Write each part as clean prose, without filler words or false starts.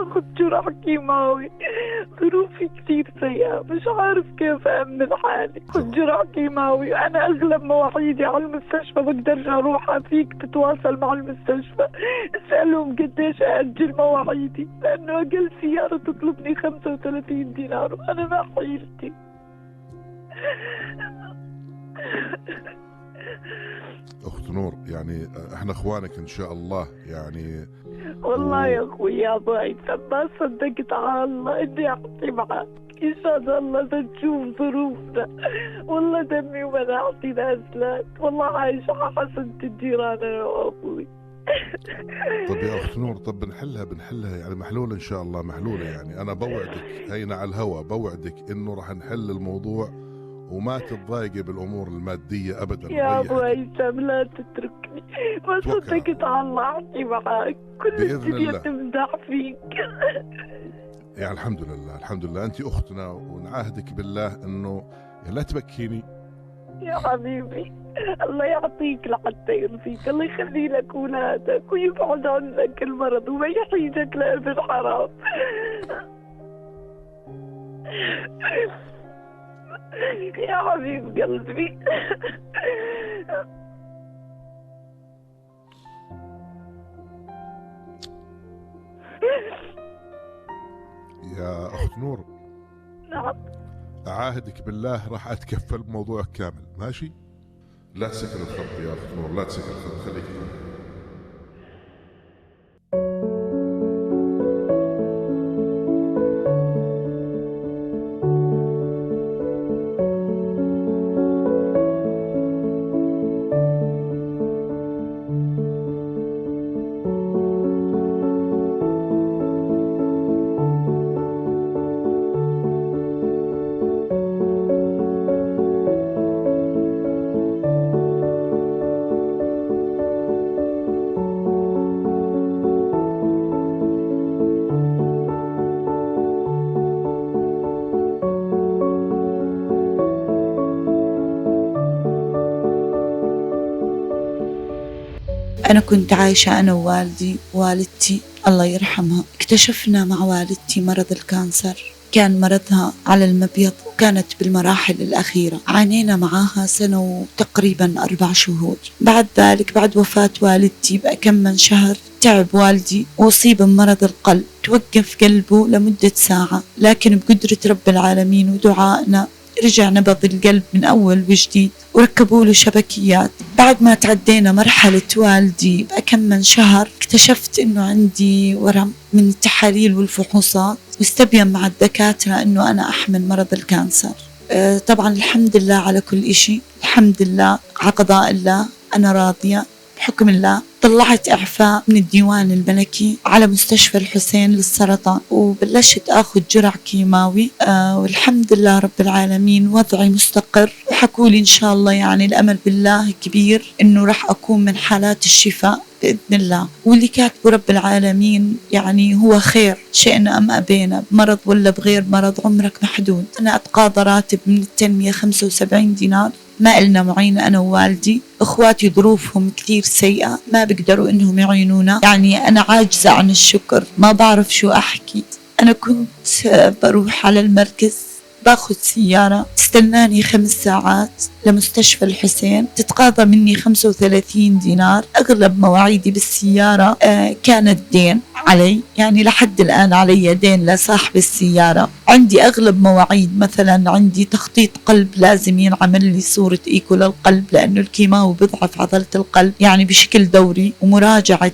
أخذ جرعة كيماوي. ظروفي كثير سيئة، مش عارف كيف أأمن حالي. خذ جرعة كيماوي، أنا أغلب مواعيدي على المستشفى بقدرش أروح. فيك تتواصل مع المستشفى اسألهم قديش أأجل مواعيدي، لأنه أقل سيارة تطلبني 35 دينار وأنا ما حيلتي. أخت نور، يعني احنا اخوانك ان شاء الله يعني. والله يا اخوي يا ابو هيثم ما صدقت على الله اني احكي معك. ان شاء الله تشوف ظروفنا. والله دمي ومناعتي نازلات، والله عايشة على حسنة الجيران انا وابوي. طب يا اخت نور، طب بنحلها يعني محلولة ان شاء الله، محلولة يعني. انا بوعدك هينا على الهوا، بوعدك انه راح نحل الموضوع وما تتضايقي بالامور المادية ابدا. يا ابو هيثم لا تتركني، ما صدقت على الله احكي معك. كل الدنيا تمدح فيك. يعني الحمد لله الحمد لله، انت اختنا ونعاهدك بالله انه لا تبكيني يا حبيبي. الله يعطيك لحتى يرضيك، الله يخلي لك اولادك ويبعد عنك المرض وما يحيجك لابن حرام. يا حبيب قلبي. يا أخت نور. نعم. أعاهدك بالله راح أتكفل بموضوعك كامل، ماشي؟ لا تسكر الخط يا أخت نور، لا تسكر الخط، خليك. أنا كنت عايشة أنا ووالدي ووالدتي الله يرحمها. اكتشفنا مع والدتي مرض الكانسر، كان مرضها على المبيض وكانت بالمراحل الأخيرة. عانينا معاها سنة وتقريبا 4 شهور. بعد ذلك بعد وفاة والدتي بكم من شهر تعب والدي وأصيب بمرض القلب، توقف قلبه لمدة ساعة، لكن بقدرة رب العالمين ودعائنا رجع نبض القلب من أول وجديد وركبوا له شبكيات. بعد ما تعدينا مرحلة والدي بكم من شهر اكتشفت إنه عندي ورم من التحاليل والفحوصات، واستبين مع الدكاترة إنه أنا أحمل مرض الكانسر. طبعا الحمد لله على كل إشي، الحمد لله على قضاء الله، أنا راضية بحكم الله. طلعت إعفاء من الديوان الملكي على مستشفى الحسين للسرطان، وبلشت أخذ جرعة كيماوي. والحمد لله رب العالمين وضعي مستقر، وحكولي إن شاء الله يعني الأمل بالله كبير إنه راح أكون من حالات الشفاء بإذن الله. واللي كاتبه رب العالمين يعني هو خير، شئنا أم أبينا، بمرض ولا بغير مرض عمرك محدود. أنا أتقاضى راتب من التنمية 75 دينار، ما إلنا معينة أنا ووالدي. إخواتي ظروفهم كثير سيئة، ما بيقدروا إنهم يعينونا، يعني أنا عاجزة عن الشكر، ما بعرف شو أحكي. أنا كنت بروح على المركز باخذ سيارة تستناني 5 ساعات لمستشفى الحسين، تتقاضى مني 35 دينار. أغلب مواعيدي بالسيارة كانت دين علي، يعني لحد الآن علي دين لصاحب السيارة. عندي أغلب مواعيد، مثلا عندي تخطيط قلب لازم ينعمل لي صورة إيكو للقلب، لأنه الكيماوي بضعف عضلة القلب يعني بشكل دوري، ومراجعة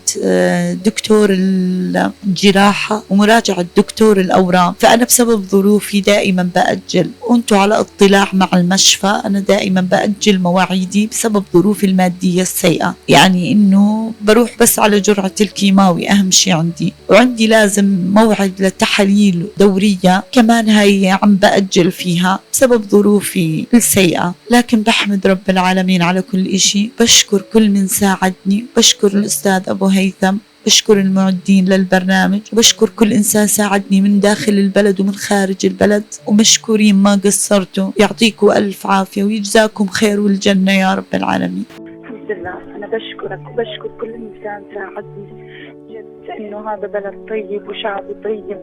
دكتور الجراحة ومراجعة دكتور الأورام. فأنا بسبب ظروفي دائما بأجل، وأنتوا على اطلاع مع المشفى أنا دائما بأجل مواعيدي بسبب ظروفي المادية السيئة، يعني إنه بروح بس على جرعة الكيماوي أهم شيء عندي، وعندي لازم موعد لتحاليل دورية كمان هاي عم بأجل فيها بسبب ظروفي السيئة. لكن بحمد رب العالمين على كل إشي، بشكر كل من ساعدني، بشكر الأستاذ أبو هيثم، بشكر المعدين للبرنامج، وبشكر كل إنسان ساعدني من داخل البلد ومن خارج البلد، ومشكورين ما قصرتوا. يعطيكم ألف عافية ويجزاكم خير والجنة يا رب العالمين. الحمد لله. أنا بشكرك وبشكر كل إنسان ساعدني جد. إنه هذا بلد طيب وشعبه طيب.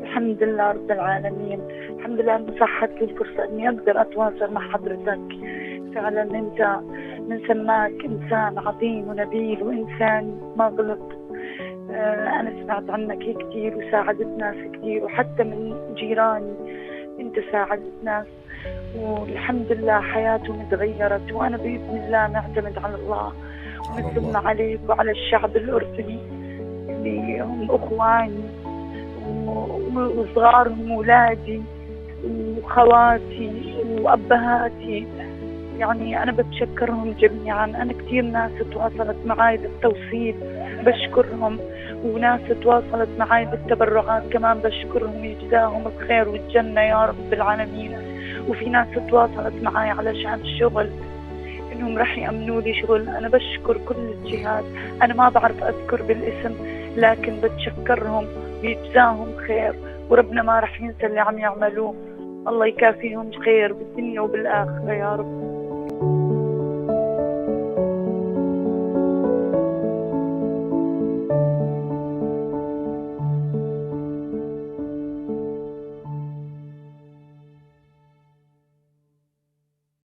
الحمد لله رب العالمين، الحمد لله إنه صحت لي الفرصة إني أقدر أتواصل مع حضرتك. فعلا أنت من سماك إنسان عظيم ونبيل وإنسان ما غلط. أنا سمعت عنك كثير وساعدت ناس كثير، وحتى من جيراني أنت ساعدت ناس، والحمد لله حياتهم تغيرت. وأنا بإذن الله معتمد على الله ومسلم عليك وعلى الشعب الأردني اللي هم أخواني وصغارهم أولادي وخواتي وأبهاتي. يعني أنا بتشكرهم جميعا. أنا كثير ناس تواصلت معي بالتوصيل بشكرهم، وناس تواصلت معي بالتبرعات كمان بشكرهم، يجزاهم الخير والجنة يا رب العالمين. وفي ناس تواصلت معي علشان الشغل إنهم رح يأمنوا لي شغل. أنا بشكر كل الجهات، أنا ما بعرف أذكر بالاسم لكن بتشكرهم ويجزاهم خير، وربنا ما رح ينسى اللي عم يعملوه. الله يكافيهم خير بالدنيا وبالآخرة يا رب.